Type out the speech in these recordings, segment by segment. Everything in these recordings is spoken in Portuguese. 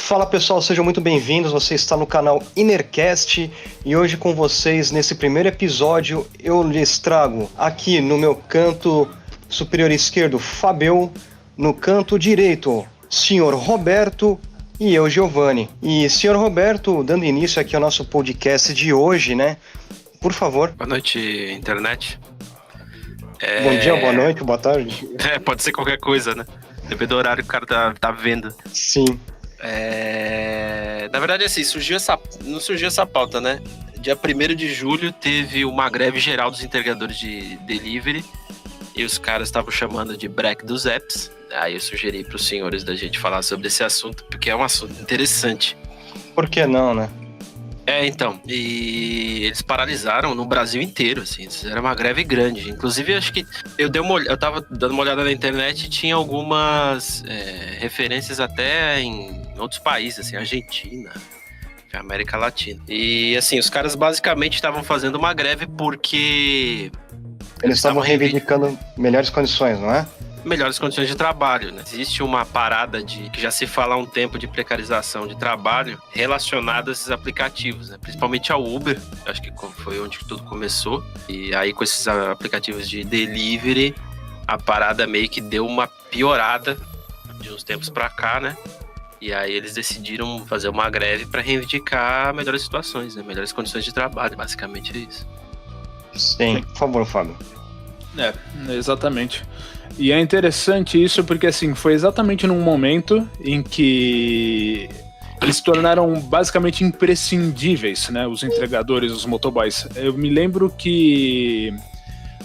Fala pessoal, sejam muito bem-vindos, você está no canal Innercast e hoje com vocês, nesse primeiro episódio, eu lhes trago aqui no meu canto superior esquerdo, Fabio, no canto direito, Sr. Roberto e eu, Giovanni. E Sr. Roberto, dando início aqui ao nosso podcast de hoje, né, por favor. Boa noite, internet. Bom dia, boa noite, boa tarde. Pode ser qualquer coisa, né? Depende do horário que o cara tá vendo. Sim. Na verdade, assim, não surgiu essa pauta, né? Dia 1º de julho teve uma greve geral dos entregadores de delivery e os caras estavam chamando de break dos apps. Aí eu sugeri para os senhores da gente falar sobre esse assunto, porque é um assunto interessante. Por que não, né? Então, e eles paralisaram no Brasil inteiro, assim, eles fizeram uma greve grande. Inclusive, acho que eu tava dando uma olhada na internet e tinha algumas referências até em outros países, assim, Argentina, América Latina. E, assim, os caras basicamente estavam fazendo uma greve porque Eles estavam reivindicando melhores condições, não é? Melhores condições de trabalho, né? Existe uma parada que já se fala há um tempo de precarização de trabalho relacionada a esses aplicativos, né? Principalmente ao Uber, acho que foi onde tudo começou. E aí com esses aplicativos de delivery, a parada meio que deu uma piorada de uns tempos pra cá, né? E aí eles decidiram fazer uma greve para reivindicar melhores situações, né? Melhores condições de trabalho, basicamente é isso. Sim, por favor, Fábio. Exatamente. E é interessante isso porque, assim, foi exatamente num momento em que eles se tornaram basicamente imprescindíveis, né? Os entregadores, os motoboys. Eu me lembro que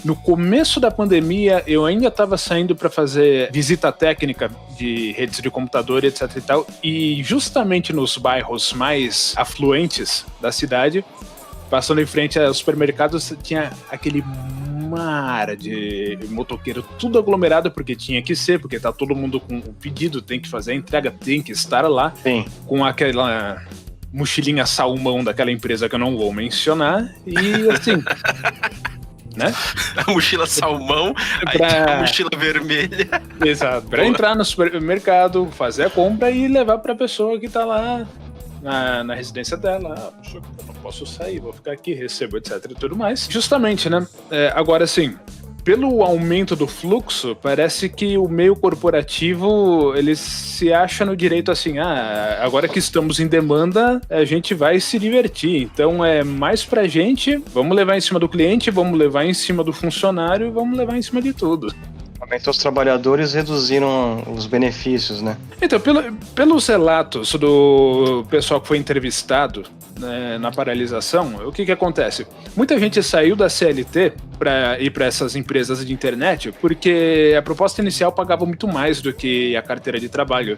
no começo da pandemia eu ainda estava saindo para fazer visita técnica de redes de computador, etc e tal, e justamente nos bairros mais afluentes da cidade, passando em frente aos supermercados, tinha aquele mar de motoqueiro, tudo aglomerado, porque tinha que ser, porque tá todo mundo com o pedido, tem que fazer a entrega, tem que estar lá. Sim. Com aquela mochilinha salmão daquela empresa que eu não vou mencionar, e assim, né? A mochila salmão, aí tem a mochila vermelha. Exato, pra entrar no supermercado, fazer a compra e levar pra pessoa que tá lá na residência dela. Eu não posso sair, vou ficar aqui, recebo, etc e tudo mais. Justamente, né? Agora, assim, pelo aumento do fluxo, parece que o meio corporativo, ele se acha no direito assim, agora que estamos em demanda, a gente vai se divertir. Então é mais pra gente, vamos levar em cima do cliente, vamos levar em cima do funcionário, vamos levar em cima de tudo. Aumentou os trabalhadores, reduziram os benefícios, né? Então, pelos relatos do pessoal que foi entrevistado, né, na paralisação, o que acontece? Muita gente saiu da CLT para ir para essas empresas de internet porque a proposta inicial pagava muito mais do que a carteira de trabalho.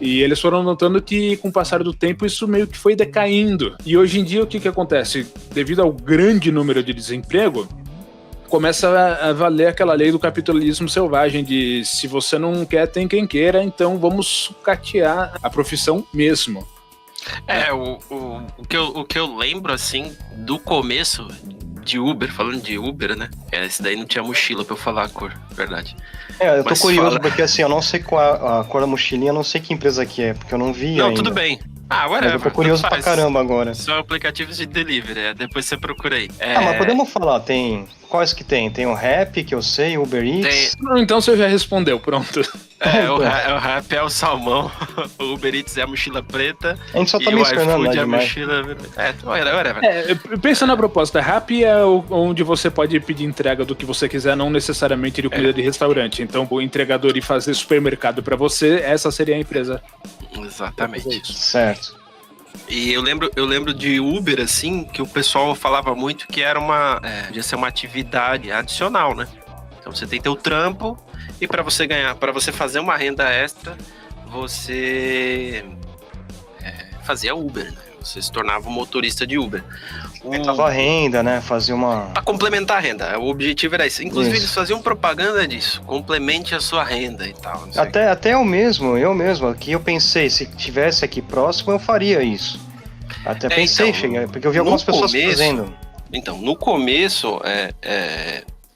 E eles foram notando que, com o passar do tempo, isso meio que foi decaindo. E hoje em dia, o que acontece? Devido ao grande número de desemprego, começa a valer aquela lei do capitalismo selvagem de se você não quer, tem quem queira, então vamos sucatear a profissão mesmo. O que eu lembro, assim, do começo de Uber, falando de Uber, né? Esse daí não tinha mochila pra eu falar a cor, verdade. Eu tô curioso, porque assim, eu não sei qual a cor da mochilinha, eu não sei que empresa que é, porque eu não vi ainda. Não, tudo bem. Agora eu tô curioso pra caramba agora. São aplicativos de delivery, depois você procura aí. Mas podemos falar, quais que tem? Tem o Rappi, que eu sei, o Uber Eats. Então você já respondeu, pronto. O Rappi é o salmão, o Uber Eats é a mochila preta. A gente só tá mencionando, né? A mochila vermelha. Pensa na proposta, Rappi é onde você pode pedir entrega do que você quiser, não necessariamente de comida de restaurante. Então, o entregador ir fazer supermercado pra você, essa seria a empresa. Exatamente. Certo. E eu lembro de Uber, assim, que o pessoal falava muito que era podia ser uma atividade adicional, né? Então você tem teu trampo e para você fazer uma renda extra, você fazia Uber, né? Você se tornava um motorista de Uber. Aumentava a renda, né? Fazia uma... Pra complementar a renda. O objetivo era isso. Inclusive, eles faziam propaganda disso. Complemente a sua renda e tal. Até eu mesmo. Aqui eu pensei, se tivesse aqui próximo, eu faria isso. Até pensei, porque eu vi algumas pessoas fazendo. Então, no começo,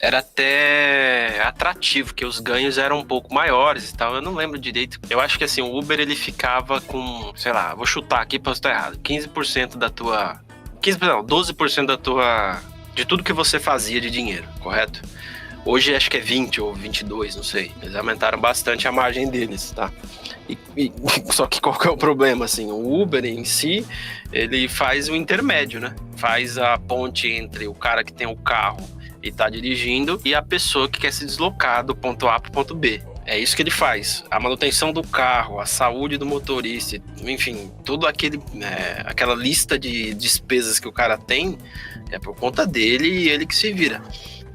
era até atrativo, que os ganhos eram um pouco maiores e tal. Eu não lembro direito. Eu acho que assim, o Uber ele ficava com, sei lá, vou chutar aqui pra eu estar errado, 15% da tua... 15%, não, 12% da tua... de tudo que você fazia de dinheiro, correto? Hoje acho que é 20 ou 22, não sei. Eles aumentaram bastante a margem deles, tá? Só que qual que é o problema, assim? O Uber em si, ele faz o intermédio, né? Faz a ponte entre o cara que tem o carro e tá dirigindo e a pessoa que quer se deslocar do ponto A pro ponto B. É isso que ele faz. A manutenção do carro, a saúde do motorista, enfim, tudo aquela lista de despesas que o cara tem é por conta dele e ele que se vira.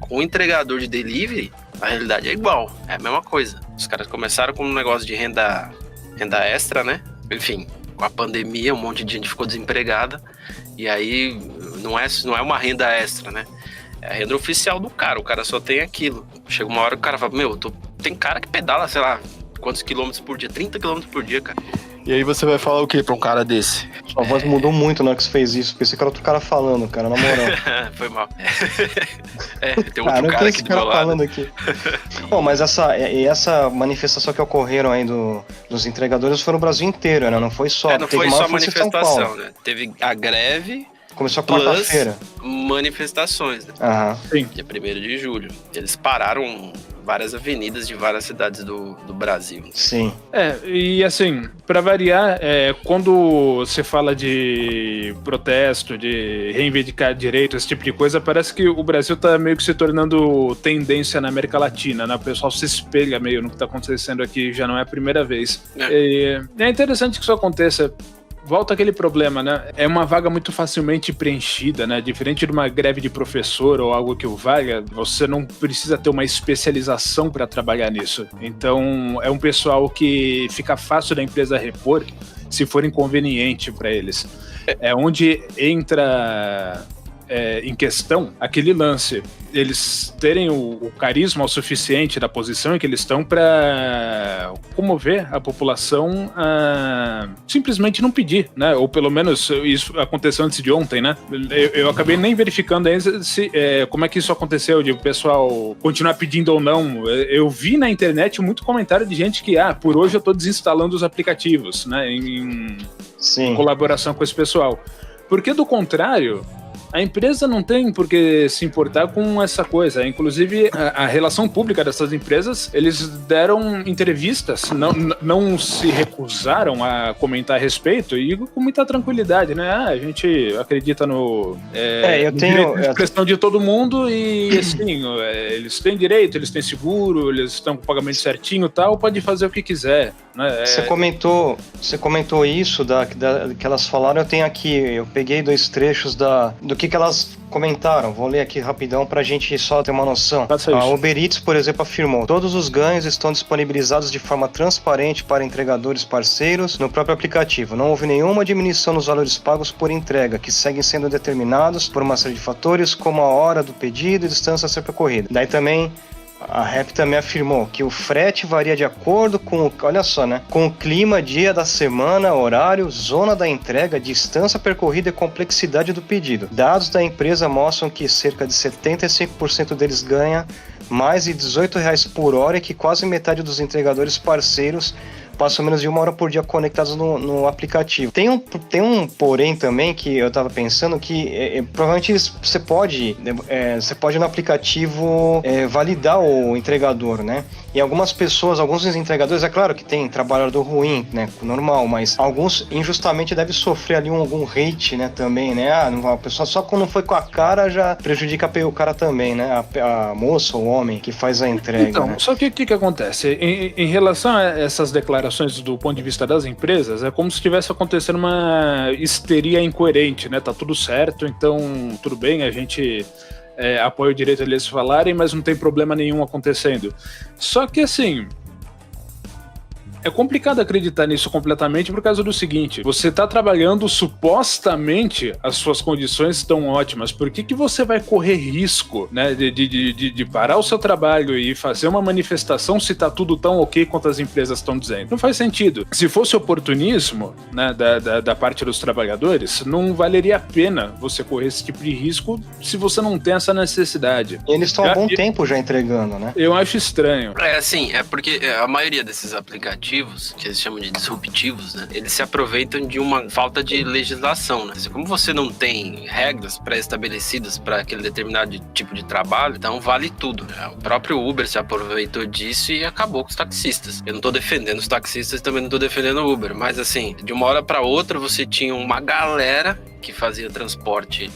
Com o entregador de delivery, a realidade é igual, é a mesma coisa. Os caras começaram com um negócio de renda extra, né? Enfim, com a pandemia, um monte de gente ficou desempregada e aí não é uma renda extra, né? É a renda oficial do cara, o cara só tem aquilo. Chega uma hora que o cara fala, tem cara que pedala, sei lá, quantos quilômetros por dia? 30 quilômetros por dia, cara. E aí você vai falar o que pra um cara desse? Sua voz mudou muito na hora que você fez isso. Pensei que era outro cara falando, cara, na moral. Foi mal. Tem outro cara aqui do meu lado. Falando aqui. Bom, mas essa manifestação que ocorreram aí dos entregadores foi no Brasil inteiro, né? Não foi só... Não foi só manifestação, né? Teve a greve... Começou quarta-feira. Manifestações, né? Sim. Dia 1º de julho. Eles pararam várias avenidas de várias cidades do Brasil. Sim. E assim, pra variar, quando você fala de protesto, de reivindicar direito, esse tipo de coisa, parece que o Brasil tá meio que se tornando tendência na América Latina, né? O pessoal se espelha meio no que tá acontecendo aqui, já não é a primeira vez. É interessante que isso aconteça. Volta aquele problema, né? É uma vaga muito facilmente preenchida, né? Diferente de uma greve de professor ou algo que o valha, você não precisa ter uma especialização para trabalhar nisso. Então, é um pessoal que fica fácil da empresa repor se for inconveniente para eles. É onde entra em questão aquele lance. Eles terem o carisma o suficiente da posição em que eles estão para comover a população a simplesmente não pedir, né? Ou pelo menos isso aconteceu antes de ontem, né? Eu acabei nem verificando ainda como é que isso aconteceu, de o pessoal continuar pedindo ou não. Eu vi na internet muito comentário de gente que, por hoje eu tô desinstalando os aplicativos, né? Em colaboração com esse pessoal. Porque do contrário, a empresa não tem por que se importar com essa coisa. Inclusive, a relação pública dessas empresas, eles deram entrevistas, não se recusaram a comentar a respeito e com muita tranquilidade, né? A gente acredita no direito de expressão de todo mundo e, assim, eles têm direito, eles têm seguro, eles estão com o pagamento certinho e tal, pode fazer o que quiser, né? Você comentou isso, que elas falaram, eu tenho aqui, eu peguei 2 trechos do que elas comentaram. Vou ler aqui rapidão pra gente só ter uma noção. A Uber Eats, por exemplo, afirmou: todos os ganhos estão disponibilizados de forma transparente para entregadores parceiros no próprio aplicativo. Não houve nenhuma diminuição nos valores pagos por entrega, que seguem sendo determinados por uma série de fatores, como a hora do pedido e distância a ser percorrida. Daí também a REP também afirmou que o frete varia de acordo com, olha só, né? Com o clima, dia da semana, horário, zona da entrega, distância percorrida e complexidade do pedido. Dados da empresa mostram que cerca de 75% deles ganha mais de R$18 por hora e que quase metade dos entregadores parceiros passam menos de 1 hora por dia conectados no aplicativo. Tem um porém também que eu tava pensando que provavelmente você pode no aplicativo validar o entregador, né? E alguns entregadores, é claro que tem trabalhador ruim, né? Normal, mas alguns injustamente devem sofrer ali algum hate, né? Também, né? A pessoa só quando foi com a cara já prejudica o cara também, né? A moça ou o homem que faz a entrega. Então, né? só que o que acontece? Em relação a essas declarações do ponto de vista das empresas, é como se estivesse acontecendo uma histeria incoerente, né? Tá tudo certo, então tudo bem, a gente apoia o direito deles falarem, mas não tem problema nenhum acontecendo. Só que assim, É complicado acreditar nisso completamente por causa do seguinte: você está trabalhando, supostamente as suas condições estão ótimas. Por que você vai correr risco, né, de parar o seu trabalho e fazer uma manifestação se está tudo tão ok quanto as empresas estão dizendo? Não faz sentido. Se fosse oportunismo, né, da parte dos trabalhadores, não valeria a pena você correr esse tipo de risco se você não tem essa necessidade. E eles estão há bom tempo já entregando, né? Eu acho estranho. É porque a maioria desses aplicativos, que eles chamam de disruptivos, né? Eles se aproveitam de uma falta de legislação, né? Como você não tem regras pré-estabelecidas para aquele determinado tipo de trabalho, então vale tudo, né? O próprio Uber se aproveitou disso e acabou com os taxistas. Eu não tô defendendo os taxistas, também não tô defendendo o Uber, mas assim, de uma hora para outra você tinha uma galera que fazia transporte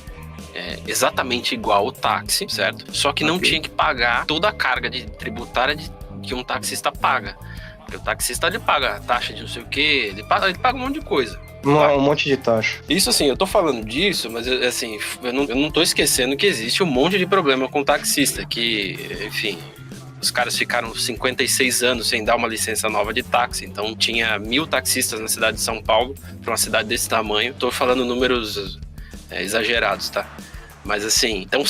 exatamente igual o táxi, certo? Só que não tinha que pagar toda a carga tributária que um taxista paga. Porque o taxista, ele paga a taxa de não sei o quê, ele paga um monte de coisa. Um monte de taxa. Isso assim, eu tô falando disso, mas assim, eu não tô esquecendo que existe um monte de problema com o taxista, que, enfim, os caras ficaram 56 anos sem dar uma licença nova de táxi, então tinha 1.000 taxistas na cidade de São Paulo, para uma cidade desse tamanho. Tô falando números exagerados, tá? Mas assim, então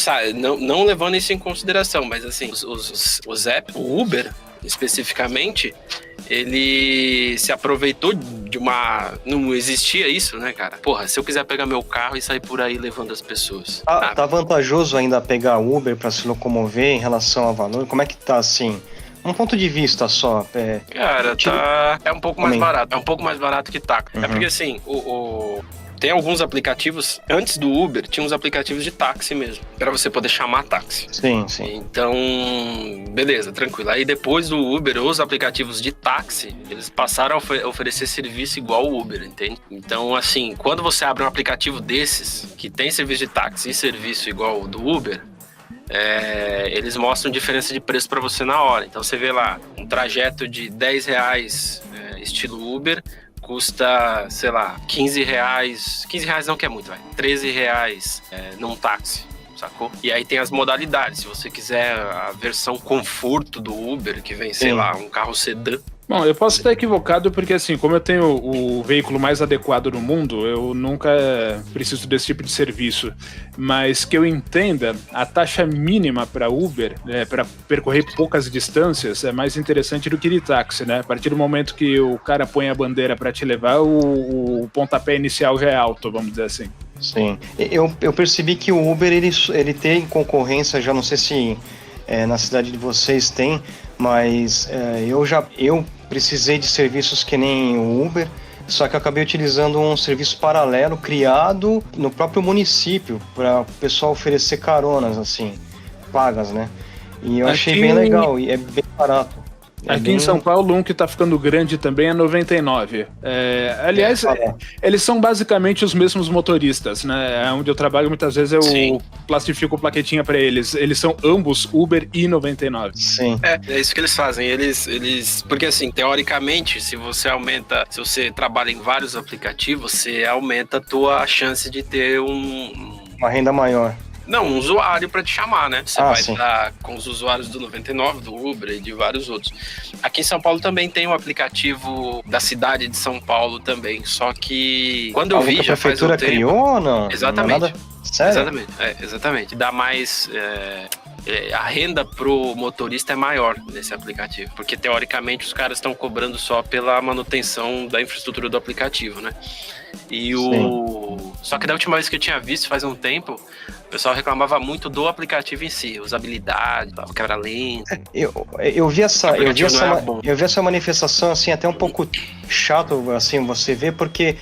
não levando isso em consideração, mas assim, os apps, o Uber especificamente, ele se aproveitou de uma... Não existia isso, né, cara? Porra, se eu quiser pegar meu carro e sair por aí levando as pessoas... Tá vantajoso ainda pegar Uber pra se locomover em relação ao valor? Como é que tá, assim... Um ponto de vista só. Cara, é um pouco mais barato. É um pouco mais barato que táxi. É porque, assim, tem alguns aplicativos, antes do Uber, tinha uns aplicativos de táxi mesmo, para você poder chamar táxi. Sim. Então, beleza, tranquilo. Aí depois do Uber, os aplicativos de táxi, eles passaram a oferecer serviço igual o Uber, entende? Então, assim, quando você abre um aplicativo desses, que tem serviço de táxi e serviço igual o do Uber, eles mostram diferença de preço para você na hora. Então você vê lá, um trajeto de R$10 estilo Uber custa, sei lá, R$15. R$15 não, que é muito, vai. R$13 num táxi, sacou? E aí tem as modalidades. Se você quiser a versão conforto do Uber, que vem, sei lá, um carro sedã. Bom, eu posso estar equivocado porque, assim, como eu tenho o veículo mais adequado no mundo, eu nunca preciso desse tipo de serviço. Mas que eu entenda, a taxa mínima para Uber, para percorrer poucas distâncias, é mais interessante do que de táxi, né? A partir do momento que o cara põe a bandeira para te levar, o pontapé inicial já é alto, vamos dizer assim. Sim. Eu percebi que o Uber, ele tem concorrência, já não sei se na cidade de vocês tem, mas eu precisei de serviços que nem o Uber, só que eu acabei utilizando um serviço paralelo criado no próprio município para o pessoal oferecer caronas, assim, pagas, né? E eu achei bem legal e é bem barato. Aqui em São Paulo, um que tá ficando grande também é 99. Aliás, eles são basicamente os mesmos motoristas, né? Onde eu trabalho, muitas vezes eu plastifico plaquetinha pra eles. Eles são ambos Uber e 99. Sim. É isso que eles fazem. Eles... Porque assim, teoricamente, se você trabalha em vários aplicativos, você aumenta a tua chance de ter uma renda maior. Não, um usuário para te chamar, né? Você vai estar com os usuários do 99, do Uber e de vários outros. Aqui em São Paulo também tem um aplicativo da cidade de São Paulo também, só que quando eu vi já faz um tempo... A prefeitura criou ou não? Exatamente. Não é nada... Sério? Exatamente. Dá mais... a renda pro motorista é maior nesse aplicativo, porque teoricamente os caras estão cobrando só pela manutenção da infraestrutura do aplicativo, né? Só que da última vez que eu tinha visto, faz um tempo, o pessoal reclamava muito do aplicativo em si, usabilidade, que era lento. Eu vi essa manifestação assim, até um pouco chato, assim, você vê, porque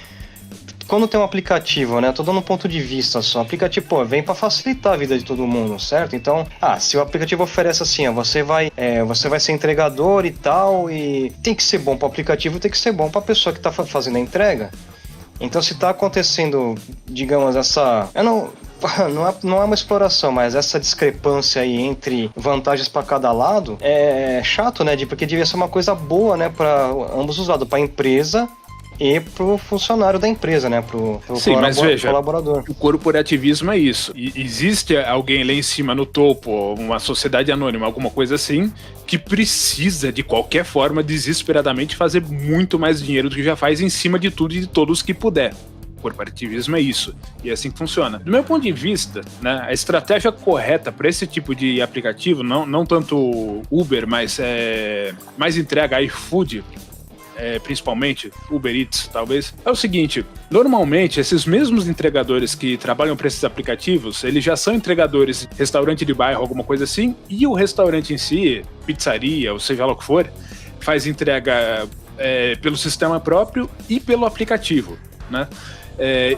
quando tem um aplicativo, né, tô dando um ponto de vista só, o aplicativo, vem para facilitar a vida de todo mundo, certo? Então, se o aplicativo oferece assim, você vai ser entregador e tal, e tem que ser bom para o aplicativo, tem que ser bom para a pessoa que tá fazendo a entrega. Então, se tá acontecendo, digamos, essa... Não é uma exploração, mas essa discrepância aí entre vantagens para cada lado é chato, né? Porque devia ser uma coisa boa, né, para ambos os lados, para a empresa e pro funcionário da empresa, né? Pro Sim, mas veja, colaborador. O corporativismo é isso. E existe alguém lá em cima no topo, uma sociedade anônima, alguma coisa assim, que precisa de qualquer forma desesperadamente fazer muito mais dinheiro do que já faz em cima de tudo e de todos que puder. O corporativismo é isso, e é assim que funciona. Do meu ponto de vista, né, a estratégia correta para esse tipo de aplicativo, não tanto Uber, mas mais entrega, iFood, principalmente Uber Eats, talvez, é o seguinte: normalmente esses mesmos entregadores que trabalham para esses aplicativos, eles já são entregadores de restaurante de bairro, alguma coisa assim, e o restaurante em si, pizzaria, ou seja lá o que for, faz entrega pelo sistema próprio e pelo aplicativo, né?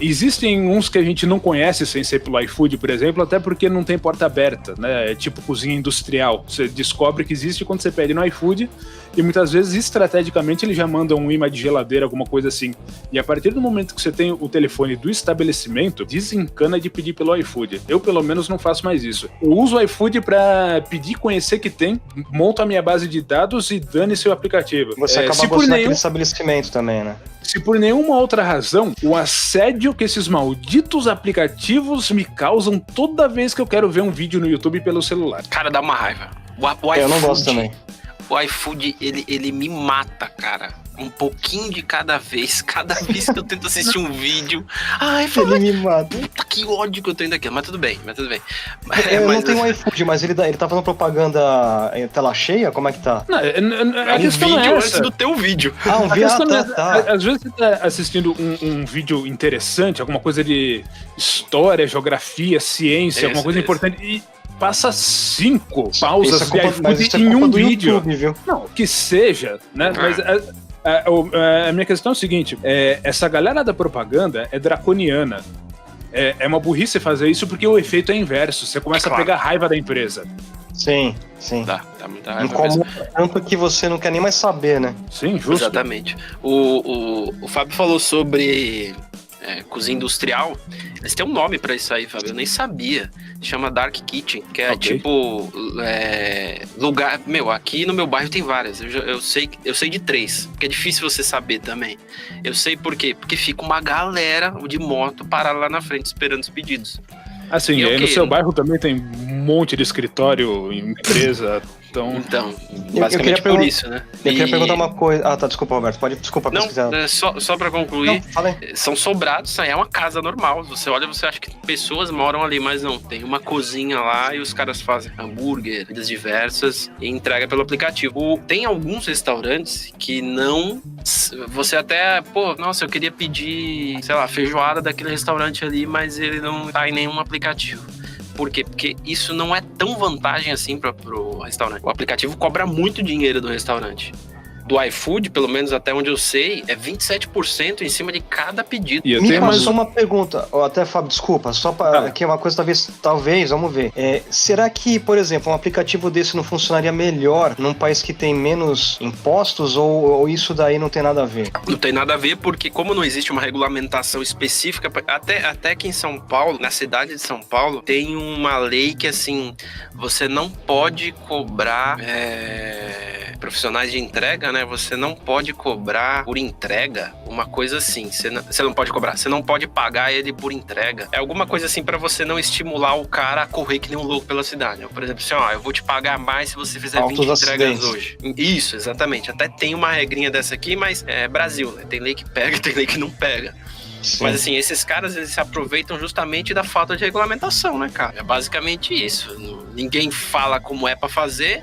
Existem uns que a gente não conhece sem ser pelo iFood, por exemplo, até porque não tem porta aberta, né? É tipo cozinha industrial. Você descobre que existe quando você pede no iFood e muitas vezes, estrategicamente, eles já mandam um imã de geladeira, alguma coisa assim. E a partir do momento que você tem o telefone do estabelecimento, desencana de pedir pelo iFood. Eu, pelo menos, não faço mais isso. Eu uso o iFood para pedir, conhecer que tem, monto a minha base de dados e dane seu aplicativo. Você acaba gostando daquele estabelecimento também, né? Se por nenhuma outra razão, o assédio que esses malditos aplicativos me causam toda vez que eu quero ver um vídeo no YouTube pelo celular. Cara, dá uma raiva. O iFood, eu não gosto também. O iFood, ele me mata, cara. Um pouquinho de cada vez. Cada vez que eu tento assistir um vídeo. Ai, ele me mata. Puta, que ódio que eu tenho daquilo. Mas tudo bem. Eu não tenho um iFood, mas ele tá fazendo propaganda em tela cheia? Como é que tá? Não, é um vídeo antes do teu vídeo. Um vídeo, tá. Às vezes você tá assistindo um vídeo interessante, alguma coisa de história, geografia, ciência, alguma coisa importante, e passa 5 pausas de iFood em um vídeo. YouTube, viu? Não, que seja, né? Mas a minha questão é o seguinte: essa galera da propaganda é draconiana. É uma burrice fazer isso porque o efeito é inverso. Você começa a pegar raiva da empresa. Sim. Dá muita raiva. Incomoda tanto que você não quer nem mais saber, né? Sim, justo. Exatamente. O Fábio falou sobre cozinha industrial. Eles têm um nome pra isso aí, Fábio. Eu nem sabia. Chama Dark Kitchen, que é tipo lugar. Meu, aqui no meu bairro tem várias. Eu sei de 3, porque é difícil você saber também. Eu sei por quê? Porque fica uma galera de moto parada lá na frente esperando os pedidos. Assim, aí no seu bairro também tem um monte de escritório, empresa. Então, basicamente por isso, né? Eu queria perguntar uma coisa. Tá, desculpa, Roberto. Desculpa pesquisar. Não, só pra concluir, são sobrados, é uma casa normal. Você olha, você acha que pessoas moram ali, mas não. Tem uma cozinha lá e os caras fazem hambúrguer, comidas diversas e entrega pelo aplicativo. Tem alguns restaurantes que não... Você até, nossa, eu queria pedir, sei lá, feijoada daquele restaurante ali, mas ele não tá em nenhum aplicativo. Por quê? Porque isso não é tão vantagem assim pro restaurante. O aplicativo cobra muito dinheiro do restaurante. Do iFood, pelo menos até onde eu sei, é 27% em cima de cada pedido. E eu tenho mais uma pergunta, até Fábio, desculpa, só para que é uma coisa talvez, vamos ver. Será que, por exemplo, um aplicativo desse não funcionaria melhor num país que tem menos impostos ou isso daí não tem nada a ver? Não tem nada a ver porque como não existe uma regulamentação específica, até aqui em São Paulo, na cidade de São Paulo, tem uma lei que assim, você não pode cobrar profissionais de entrega, né? Você não pode cobrar por entrega, uma coisa assim. Você não pode cobrar, você não pode pagar ele por entrega. É alguma coisa assim pra você não estimular o cara a correr que nem um louco pela cidade. Por exemplo, assim, eu vou te pagar mais se você fizer 20 entregas hoje. Isso, exatamente. Até tem uma regrinha dessa aqui, mas é Brasil, né? Tem lei que pega e tem lei que não pega. Sim. Mas assim, esses caras, eles se aproveitam justamente da falta de regulamentação, né, cara? É basicamente isso. Ninguém fala como é pra fazer.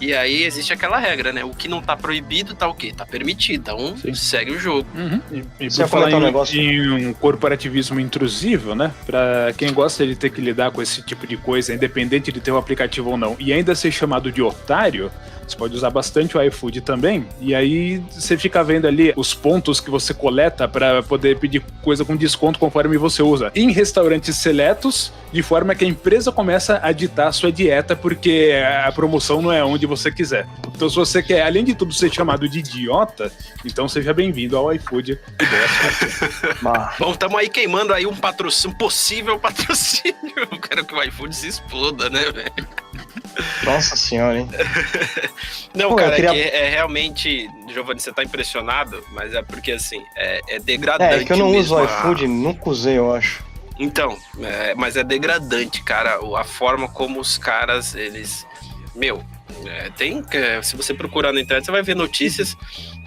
E aí existe aquela regra, né? O que não tá proibido tá o quê? Tá permitido. Então segue o jogo. Uhum. E por falar em um corporativismo intrusivo, né? Pra quem gosta de ter que lidar com esse tipo de coisa, independente de ter um aplicativo ou não, e ainda ser chamado de otário, você pode usar bastante o iFood também. E aí você fica vendo ali os pontos que você coleta pra poder pedir coisa com desconto conforme você usa. Em restaurantes seletos, de forma que a empresa começa a ditar a sua dieta, porque a promoção não é onde você quiser. Então, se você quer, além de tudo, ser chamado de idiota, então seja bem-vindo ao iFood. Bom, estamos aí queimando aí um possível patrocínio. Eu quero que o iFood se exploda, né, velho? Nossa senhora, hein? Não, Pô, cara, eu queria- é que é realmente... Giovanni, você tá impressionado, mas é porque, assim, é degradante É que eu não uso mesmo o iFood, nunca usei, eu acho. Então, mas é degradante, cara, a forma como os caras, eles... se você procurar na internet, você vai ver notícias.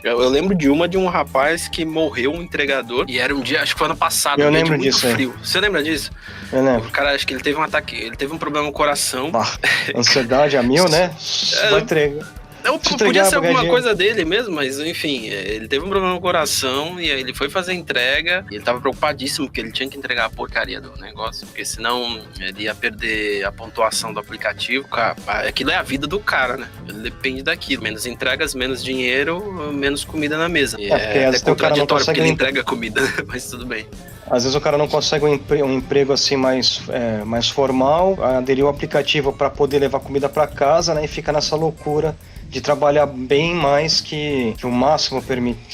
Eu lembro de um rapaz que morreu, um entregador, e era um dia, acho que foi ano passado, Eu um dia lembro de muito disso aí. frio. Você lembra disso? Eu lembro. O cara, acho que ele teve um ataque, ele teve um problema no coração. Ansiedade a mil, né? Vai entregar. Não, Se podia entregar, ser alguma bagadinha. coisa dele mesmo, mas enfim, ele teve um problema no coração e aí ele foi fazer a entrega e ele tava preocupadíssimo porque ele tinha que entregar a porcaria do negócio, porque senão ele ia perder a pontuação do aplicativo. Cara, aquilo é a vida do cara, né? Ele depende daquilo. Menos entregas, menos dinheiro, menos comida na mesa. E porque às vezes o cara não contraditório consegue porque ele entrega comida, mas tudo bem. Às vezes o cara não consegue um emprego assim mais formal, aderir o aplicativo para poder levar comida para casa, né? E fica nessa loucura de trabalhar bem mais que o máximo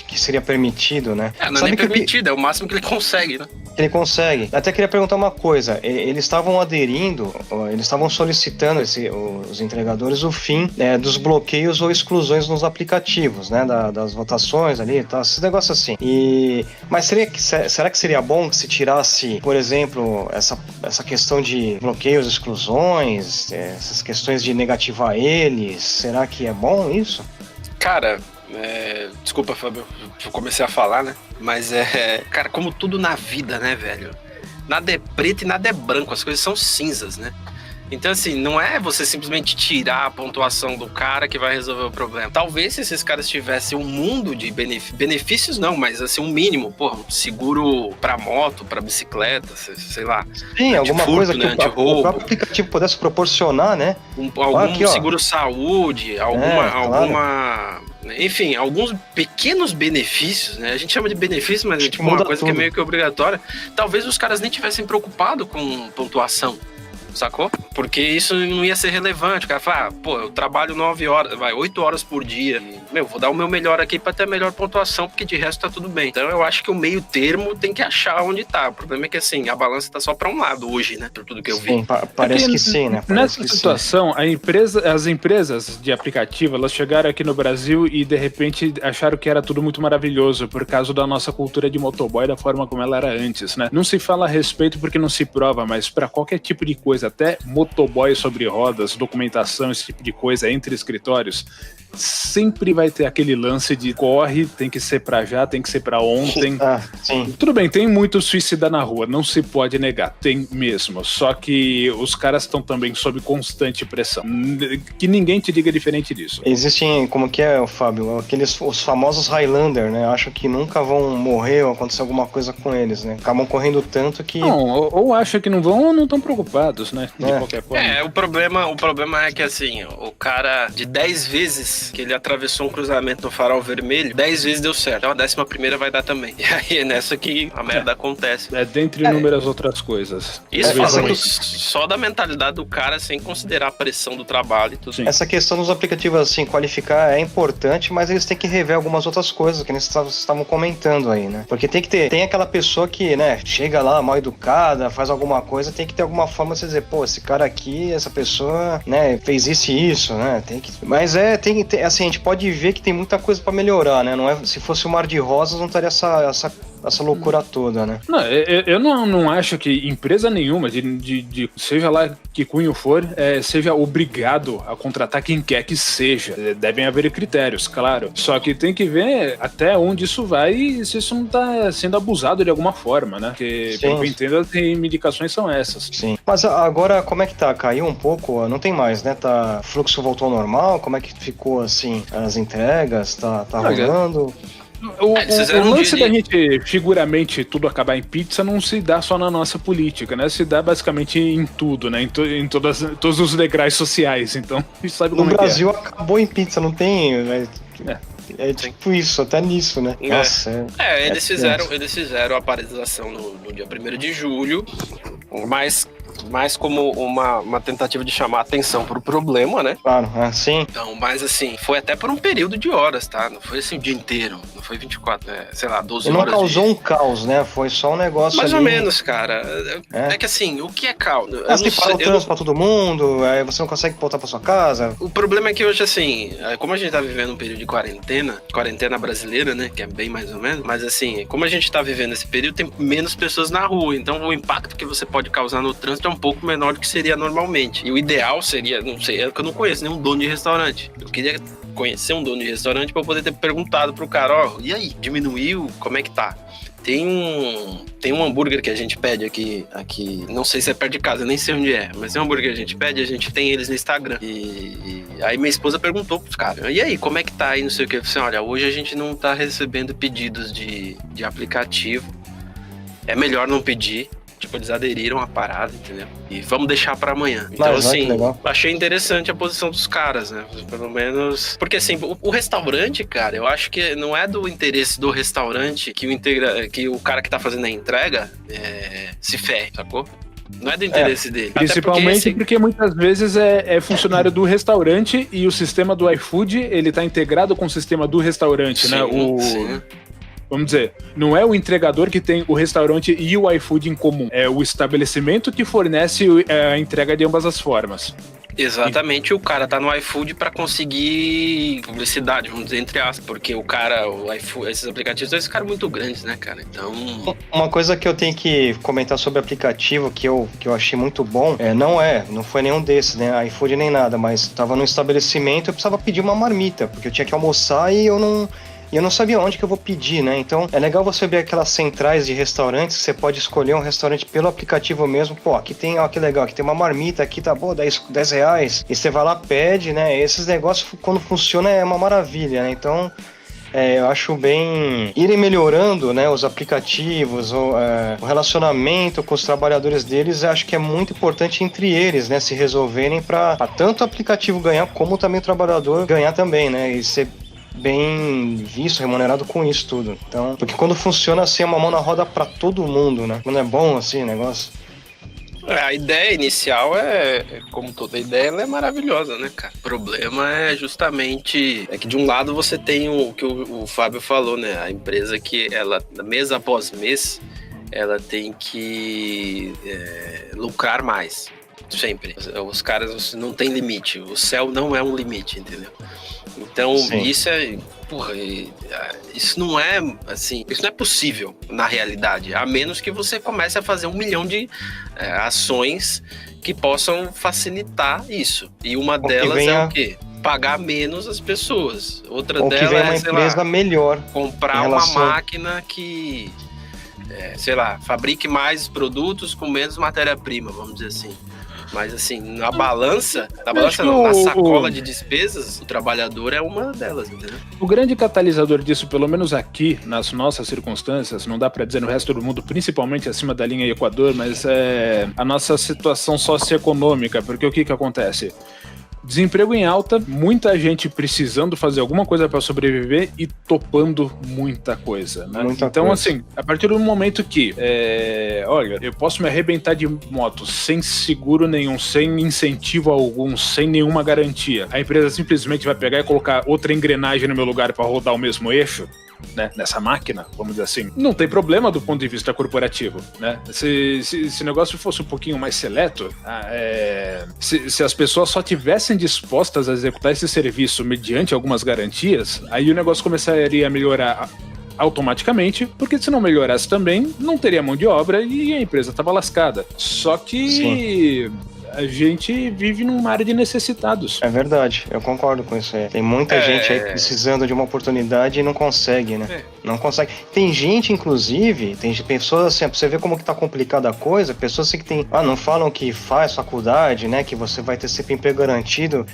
que seria permitido, né? Não é nem permitido, é o máximo que ele consegue, né? Ele consegue. Até queria perguntar uma coisa. Eles estavam eles estavam solicitando, os entregadores, o fim dos bloqueios ou exclusões nos aplicativos, né? Das votações ali, tá? Esses negócios assim. Mas será que seria bom que se tirasse, por exemplo, essa questão de bloqueios, exclusões, essas questões de negativar eles? Será que é bom isso? Cara, desculpa, Fábio, eu comecei a falar, né? Mas cara, como tudo na vida, né, velho? Nada é preto e nada é branco, as coisas são cinzas, né? Então, assim, não é você simplesmente tirar a pontuação do cara que vai resolver o problema. Talvez se esses caras tivessem um mundo de benefícios, não, mas assim, um mínimo, porra, um seguro pra moto, pra bicicleta, sei lá. Sim, alguma coisa que o antirroubo, próprio aplicativo pudesse proporcionar, né? Algum seguro-saúde, alguma... Enfim, alguns pequenos benefícios, né? A gente chama de benefício, mas é tipo uma coisa que é meio que obrigatória. Talvez os caras nem tivessem preocupado com pontuação, sacou? Porque isso não ia ser relevante. O cara fala, eu trabalho 8 horas por dia. Vou dar o meu melhor aqui pra ter a melhor pontuação, porque de resto tá tudo bem. Então eu acho que o meio termo tem que achar onde tá. O problema é que, assim, a balança tá só pra um lado hoje, né? Por tudo que eu vi. Sim, parece que sim, né? Nessa situação, as empresas de aplicativo, elas chegaram aqui no Brasil e, de repente, acharam que era tudo muito maravilhoso por causa da nossa cultura de motoboy, da forma como ela era antes, né? Não se fala a respeito porque não se prova, mas pra qualquer tipo de coisa, até motoboy sobre rodas, documentação, esse tipo de coisa entre escritórios, sempre vai ter aquele lance de corre, tem que ser pra já, tem que ser pra ontem. Sim. Tudo bem, tem muito suicida na rua, não se pode negar, tem mesmo. Só que os caras estão também sob constante pressão. Que ninguém te diga diferente disso. Existem, como que é, Fábio, os famosos Highlander, né? Acham que nunca vão morrer ou acontecer alguma coisa com eles, né? Acabam correndo tanto que... Não, ou acham que não vão ou não estão preocupados, né? De qualquer forma. O problema é que, assim, o cara, de 10 vezes que ele atravessou um cruzamento no farol vermelho, 10 vezes deu certo. Então a 11ª vai dar também. E aí é nessa que a merda acontece. Dentre inúmeras outras coisas. Isso falando só da mentalidade do cara, sem considerar a pressão do trabalho e tudo. Sim. Essa questão dos aplicativos, assim, qualificar é importante, mas eles têm que rever algumas outras coisas que eles estavam comentando aí, né? Porque tem aquela pessoa que, né, chega lá mal educada, faz alguma coisa, tem que ter alguma forma de você dizer, esse cara aqui, essa pessoa, né, fez isso e isso, né? Mas assim, a gente pode ver que tem muita coisa pra melhorar, né? Não é, se fosse o Mar de Rosas, não estaria essa loucura toda, né? Não, eu não acho que empresa nenhuma, seja lá que cunho for, seja obrigado a contratar quem quer que seja. Devem haver critérios, claro. Só que tem que ver até onde isso vai e se isso não tá sendo abusado de alguma forma, né? Porque, pelo que eu entendo, as indicações são essas. Sim. Mas agora, como é que tá? Caiu um pouco? Não tem mais, né? O fluxo voltou ao normal? Como é que ficou, assim, as entregas? Tá rolando? O lance da gente, figuramente, tudo acabar em pizza não se dá só na nossa política, né? Se dá basicamente em tudo, né? Em todos os degraus sociais. Então, a gente sabe como no Brasil acabou em pizza, não tem... É tipo isso, até nisso, né? Nossa, eles fizeram a paralisação no dia 1º de julho, mas mais como uma tentativa de chamar atenção pro problema, né? Claro, sim. Então, mas assim, foi até por um período de horas, tá? Não foi assim o dia inteiro, não foi 24, sei lá, 12 E não horas. causou um caos, né? Foi só um negócio mais ali. ou menos, cara. É que assim, o que é caos? Mas que para o trânsito pra todo mundo, aí você não consegue voltar pra sua casa. O problema é que hoje, assim, como a gente tá vivendo um período de quarentena brasileira, né? Que é bem mais ou menos, mas assim, como a gente tá vivendo esse período, tem menos pessoas na rua, então o impacto que você pode causar no trânsito é um pouco menor do que seria normalmente. E o ideal seria, não sei, é que eu não conheço nenhum dono de restaurante. Eu queria conhecer um dono de restaurante pra eu poder ter perguntado pro cara, e aí, diminuiu? Como é que tá? Tem um hambúrguer que a gente pede aqui, não sei se é perto de casa, nem sei onde é, mas tem um hambúrguer que a gente tem eles no Instagram. E aí minha esposa perguntou pros caras, e aí, como é que tá aí, não sei o que. Eu falei assim, olha, hoje a gente não tá recebendo pedidos de aplicativo, é melhor não pedir. Tipo, eles aderiram à parada, entendeu? E vamos deixar pra amanhã. Então, assim, achei interessante a posição dos caras, né? Pelo menos... Porque, assim, o restaurante, cara, eu acho que não é do interesse do restaurante que o cara que tá fazendo a entrega se ferre, sacou? Não é do interesse dele. Principalmente porque muitas vezes é funcionário do restaurante e o sistema do iFood, ele tá integrado com o sistema do restaurante, né? Sim. Vamos dizer, não é o entregador que tem o restaurante e o iFood em comum. É o estabelecimento que fornece a entrega de ambas as formas. Exatamente, o cara tá no iFood pra conseguir publicidade, vamos dizer, entre aspas, porque o iFood, esses aplicativos, eles ficaram muito grandes, né, cara? Então... Uma coisa que eu tenho que comentar sobre aplicativo que eu achei muito bom, não foi nenhum desses, né, iFood nem nada, mas tava num estabelecimento, eu precisava pedir uma marmita, porque eu tinha que almoçar e eu não sabia onde que eu vou pedir, né? Então, é legal você ver aquelas centrais de restaurantes, você pode escolher um restaurante pelo aplicativo mesmo. Pô, aqui tem, ó, que legal, aqui tem uma marmita, aqui tá bom, 10 reais. E você vai lá, pede, né? Esses negócios, quando funciona, é uma maravilha, né? Então, eu acho bem irem melhorando, né, os aplicativos, o relacionamento com os trabalhadores deles, acho que é muito importante entre eles, né, se resolverem para tanto o aplicativo ganhar, como também o trabalhador ganhar também, né? E ser bem visto, remunerado com isso tudo. Então, porque quando funciona assim, é uma mão na roda pra todo mundo, né? Quando é bom assim o negócio. A ideia inicial como toda ideia, ela é maravilhosa, né, cara? O problema é justamente que de um lado você tem o que o Fábio falou, né? A empresa que ela, mês após mês, ela tem que lucrar mais. Sempre. Os caras não tem limite. O céu não é um limite, entendeu? Então, isso não é assim, isso não é possível na realidade, a menos que você comece a fazer 1 milhão de ações que possam facilitar isso. E uma delas é o quê? Pagar menos as pessoas. Outra delas que venha uma empresa melhor. Comprar uma máquina que, fabrique mais produtos com menos matéria-prima, vamos dizer assim. Mas assim, na sacola de despesas, o trabalhador é uma delas, entendeu? O grande catalisador disso, pelo menos aqui, nas nossas circunstâncias, não dá pra dizer no resto do mundo, principalmente acima da linha Equador, mas é a nossa situação socioeconômica, porque o que acontece? Desemprego em alta, muita gente precisando fazer alguma coisa para sobreviver e topando muita coisa, né? Então, assim, a partir do momento que, olha, eu posso me arrebentar de moto sem seguro nenhum, sem incentivo algum, sem nenhuma garantia, a empresa simplesmente vai pegar e colocar outra engrenagem no meu lugar para rodar o mesmo eixo, né, nessa máquina, vamos dizer assim, não tem problema do ponto de vista corporativo, né? Se o negócio fosse um pouquinho mais seleto, se as pessoas só tivessem dispostas a executar esse serviço mediante algumas garantias, aí o negócio começaria a melhorar automaticamente, porque se não melhorasse também, não teria mão de obra e a empresa estava lascada. Só que a gente vive numa área de necessitados. É verdade, eu concordo com isso aí. Tem muita gente aí precisando de uma oportunidade e não consegue, né? Não consegue. Tem gente, inclusive, tem pessoas assim, pra você ver como que tá complicada a coisa, pessoas assim que tem, não falam que faz faculdade, né, que você vai ter sempre emprego garantido.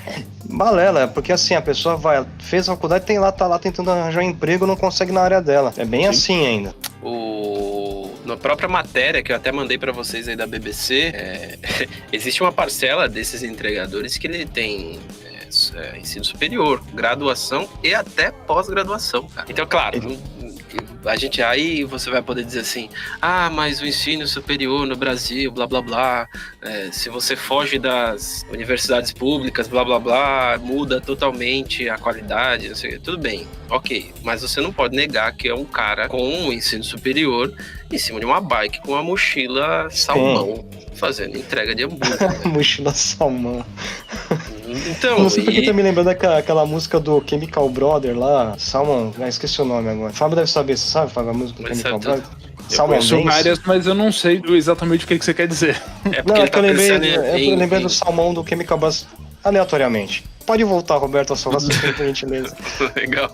Balela, porque assim, a pessoa fez a faculdade, tá lá tentando arranjar um emprego, não consegue na área dela. É bem assim ainda. Na própria matéria que eu até mandei para vocês aí da BBC, existe uma parcela desses entregadores que ele tem ensino superior, graduação e até pós-graduação, cara. Então, claro, aí você vai poder dizer assim, mas o ensino superior no Brasil, blá blá blá, se você foge das universidades públicas, blá blá blá, muda totalmente a qualidade, não sei, tudo bem, ok, mas você não pode negar que é um cara com um ensino superior em cima de uma bike com uma mochila salmão, fazendo entrega de hambúrguer. Mochila salmão. Então, não sei porque tá me lembrando daquela música do Chemical Brother lá, Salmon, esqueci o nome agora. Fábio deve saber, você sabe, Fábio, a música do Chemical Brother? Eu sou várias, mas eu não sei exatamente o que você quer dizer. Eu lembrei do salmão do Chemical Brother aleatoriamente. Pode voltar, Roberto, a sua raciocínio, por gentileza. Legal.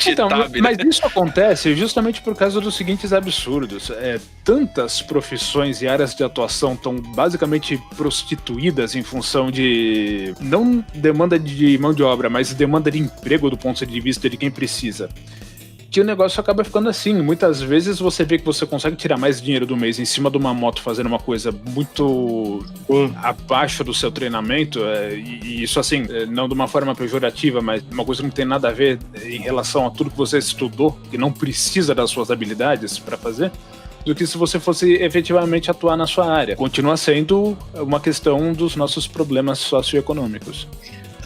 Então, mas isso acontece justamente por causa dos seguintes absurdos. Tantas profissões e áreas de atuação estão basicamente prostituídas em função de não demanda de mão de obra, mas demanda de emprego do ponto de vista de quem precisa, que o negócio acaba ficando assim. Muitas vezes você vê que você consegue tirar mais dinheiro do mês em cima de uma moto fazendo uma coisa muito abaixo do seu treinamento, e isso assim, não de uma forma pejorativa, mas uma coisa que não tem nada a ver em relação a tudo que você estudou, que não precisa das suas habilidades para fazer, do que se você fosse efetivamente atuar na sua área. Continua sendo uma questão dos nossos problemas socioeconômicos.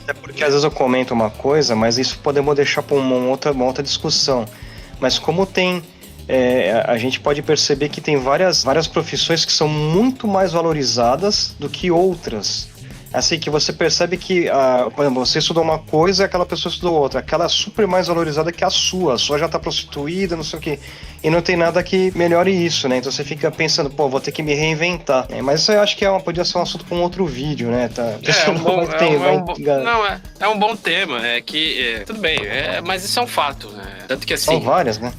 É porque às vezes eu comento uma coisa, mas isso podemos deixar para uma outra discussão. Mas como tem... a gente pode perceber que tem várias profissões que são muito mais valorizadas do que outras. Assim, que você percebe que, por exemplo, você estudou uma coisa e aquela pessoa estudou outra. Aquela é super mais valorizada que a sua já tá prostituída, não sei o quê. E não tem nada que melhore isso, né? Então você fica pensando, vou ter que me reinventar. Mas isso eu acho que podia ser um assunto para um outro vídeo, né? É um bom tema. É que, tudo bem, mas isso é um fato, né? Tanto que assim... São várias, né?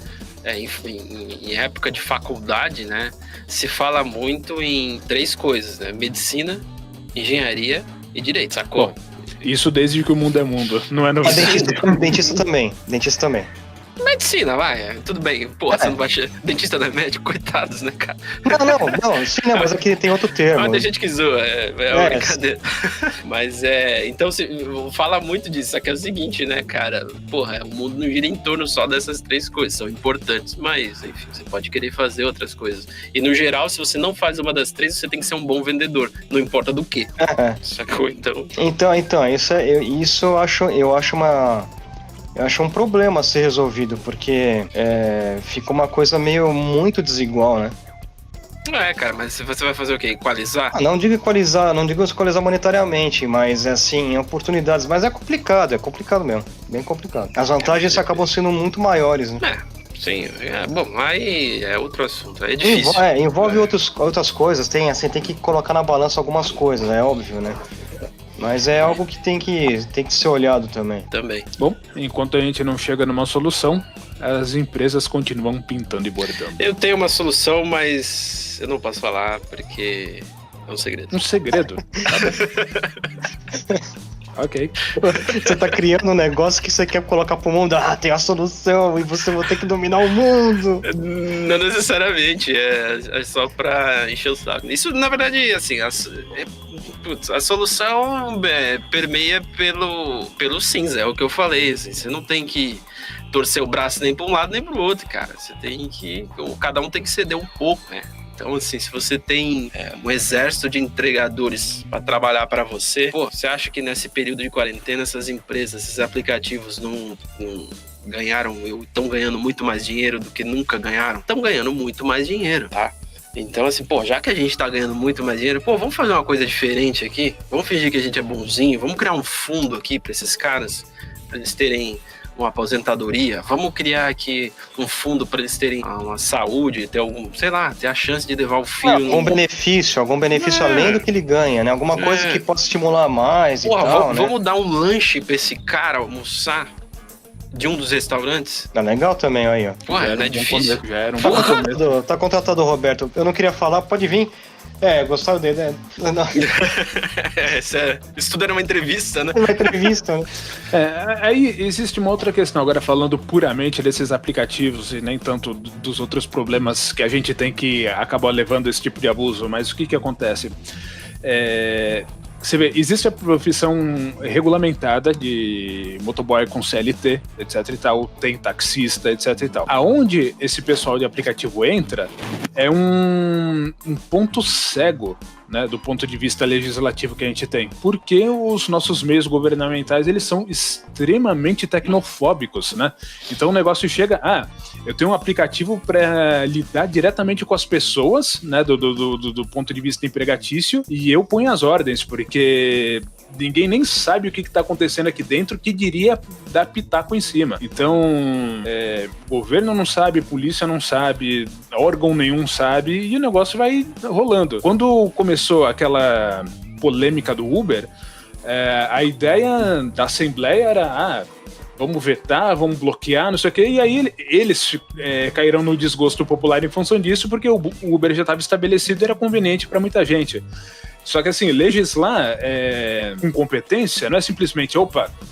Em época de faculdade, né? Se fala muito em 3 coisas, né? Medicina, engenharia e direito, sacou? Bom, isso desde que o mundo é mundo, não é novidade. Dentista também. Medicina, vai, tudo bem. Porra, você não vai... Dentista não é médico? Coitados, né, cara? Não, sim, não, mas aqui tem outro termo. Mas tem gente que zoa, uma brincadeira. Mas então, fala muito disso, só que é o seguinte, né, cara? Porra, o mundo não gira em torno só dessas 3 coisas, são importantes, mas, enfim, você pode querer fazer outras coisas. E, no geral, se você não faz uma das 3, você tem que ser um bom vendedor, não importa do que. Sacou? Então, isso eu acho um problema a ser resolvido, porque fica uma coisa muito desigual, né? Cara, mas você vai fazer o quê? Equalizar? Não digo equalizar monetariamente, mas assim, oportunidades. Mas é complicado mesmo, bem complicado. As vantagens acabam sendo muito maiores, né? Sim, bom, aí é outro assunto, é difícil. Envolve outras coisas, tem que colocar na balança algumas coisas, é óbvio, né? Mas é algo que tem que ser olhado também. Bom, enquanto a gente não chega numa solução, as empresas continuam pintando e bordando. Eu tenho uma solução, mas eu não posso falar porque é um segredo. Um segredo? Ok. Você tá criando um negócio que você quer colocar pro mundo. Tem a solução e você vai ter que dominar o mundo. Não necessariamente, é só pra encher o saco. Isso, na verdade, assim, a solução permeia pelo cinza, é o que eu falei, assim, você não tem que torcer o braço nem pra um lado nem pro outro, cara. Você tem que... Cada um tem que ceder um pouco, né? Então, assim, se você tem um exército de entregadores para trabalhar para você, você acha que nesse período de quarentena essas empresas, esses aplicativos não ganharam, estão ganhando muito mais dinheiro do que nunca ganharam? Estão ganhando muito mais dinheiro, tá? Então, assim, já que a gente tá ganhando muito mais dinheiro, vamos fazer uma coisa diferente aqui? Vamos fingir que a gente é bonzinho, vamos criar um fundo aqui para esses caras, para eles terem uma aposentadoria, vamos criar aqui um fundo para eles terem uma saúde, ter ter a chance de levar o filho... Algum benefício além do que ele ganha, né? Alguma coisa que possa estimular mais e tal, né? Vamos dar um lanche para esse cara almoçar de um dos restaurantes? Legal também, aí, ó. Não é difícil. Já era um bom começo. Tá contratado, Roberto. Eu não queria falar, pode vir. Gostaram dele, né? Isso tudo era uma entrevista, né? Uma entrevista, né? Aí existe uma outra questão, agora falando puramente desses aplicativos e nem tanto dos outros problemas que a gente tem que acabar levando esse tipo de abuso, mas o que acontece? você vê, existe a profissão regulamentada de motoboy com CLT, etc e tal, tem taxista, etc e tal. Aonde esse pessoal de aplicativo entra é um ponto cego, né, do ponto de vista legislativo que a gente tem. Porque os nossos meios governamentais, eles são extremamente tecnofóbicos, né? Então o negócio chega, eu tenho um aplicativo para lidar diretamente com as pessoas, né, do ponto de vista empregatício, e eu ponho as ordens, porque ninguém nem sabe o que está acontecendo aqui dentro, que diria dar pitaco em cima. Então, governo não sabe, polícia não sabe, órgão nenhum sabe, e o negócio vai rolando. Quando começou aquela polêmica do Uber, a ideia da Assembleia era, vamos vetar, vamos bloquear, não sei o quê, e aí eles caíram no desgosto popular em função disso, porque o Uber já estava estabelecido e era conveniente para muita gente. Só que assim, legislar com competência não é simplesmente,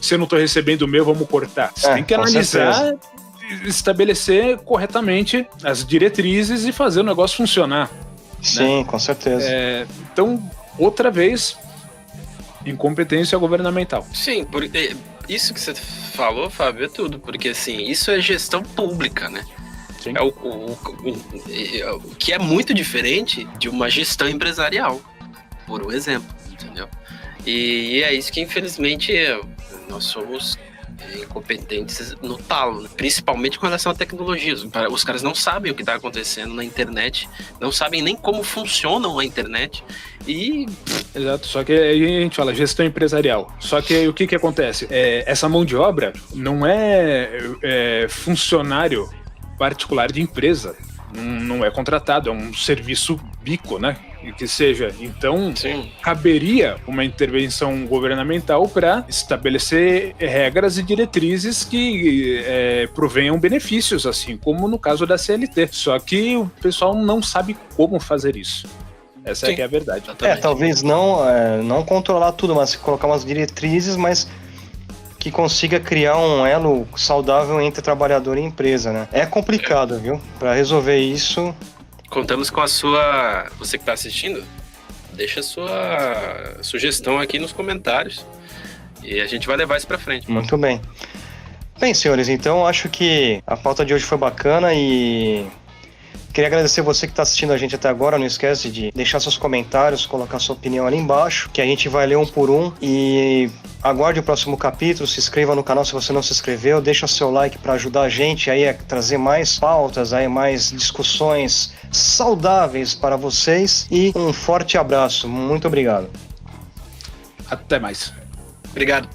se eu não estou recebendo o meu, vamos cortar. Você tem que analisar, estabelecer corretamente as diretrizes e fazer o negócio funcionar. Sim, né? Com certeza. Então, outra vez, incompetência governamental. Sim, porque isso que você falou, Fábio, é tudo. Porque assim, isso é gestão pública, né? Sim. É o que é muito diferente de uma gestão empresarial, por um exemplo, entendeu? E é isso que, infelizmente, nós somos incompetentes no talo, né? Principalmente com relação à tecnologia. Os caras não sabem o que está acontecendo na internet, não sabem nem como funcionam a internet e... Exato, só que aí a gente fala gestão empresarial. Só que o que acontece? Essa mão de obra não é funcionário particular de empresa, não é contratado, é um serviço bico, né? Que seja. Então, sim, caberia uma intervenção governamental para estabelecer regras e diretrizes que provenham benefícios, assim como no caso da CLT. Só que o pessoal não sabe como fazer isso. Essa é que é a verdade. Talvez não controlar tudo, mas colocar umas diretrizes, mas que consiga criar um elo saudável entre trabalhador e empresa, né? É complicado, viu? Para resolver isso... Contamos com a sua... Você que está assistindo, deixa a sua sugestão aqui nos comentários e a gente vai levar isso para frente. Muito bem. Bem, senhores, então acho que a pauta de hoje foi bacana e... Queria agradecer você que está assistindo a gente até agora. Não esquece de deixar seus comentários, colocar sua opinião ali embaixo, que a gente vai ler um por um. E aguarde o próximo capítulo, se inscreva no canal se você não se inscreveu, deixa seu like para ajudar a gente aí a trazer mais pautas, aí mais discussões saudáveis para vocês. E um forte abraço. Muito obrigado. Até mais. Obrigado.